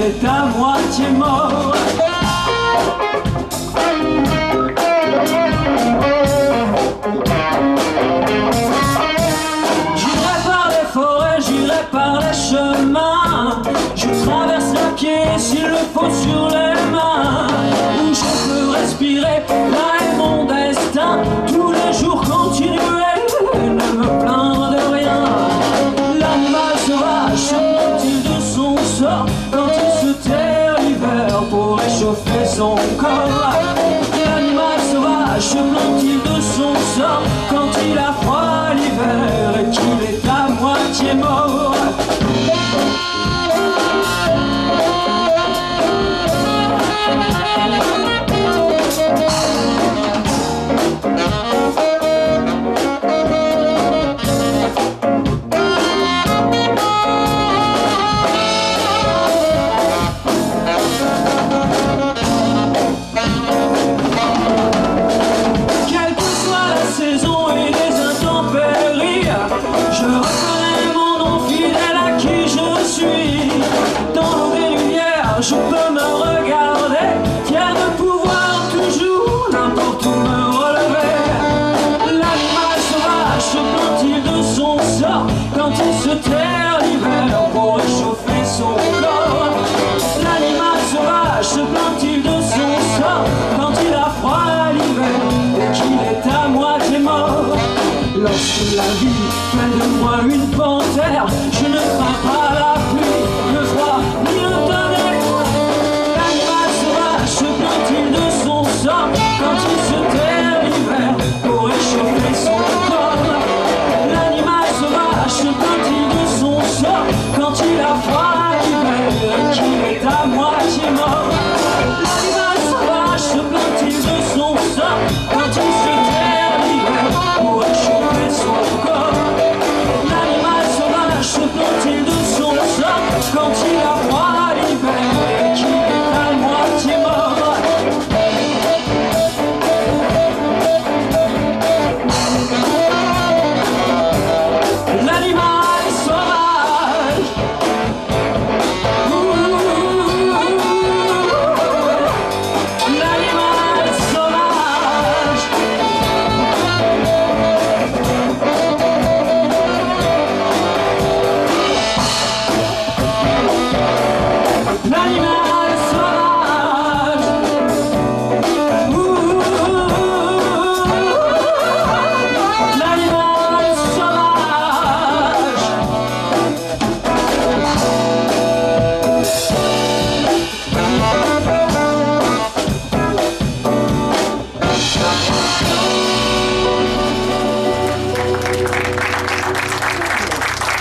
est à moitié mort. J'irai par les forêts, j'irai par les chemins, je traverse à pied s'il le faut sur les mains, où je peux respirer, là est mon destin, tous les jours continuer, ne me plaindre de rien. L'animal sauvage se plaint-il de son sort quand il se terre l'hiver pour réchauffer son corps? L'animal sauvage se plaint-il de son sort quand il a froid l'hiver et qu'il est à moitié mort? Je reconnais mon nom fidèle à qui je suis. Dans l'eau des lumières, je peux me regarder, fier de pouvoir toujours n'importe où me relever. L'animal sauvage se plaint-il de son sort quand il se terre l'hiver pour réchauffer son corps? L'animal sauvage se plaint-il de son sort quand il a froid l'hiver et qu'il est à moitié mort? Lorsque la vie fait de moi une panthère,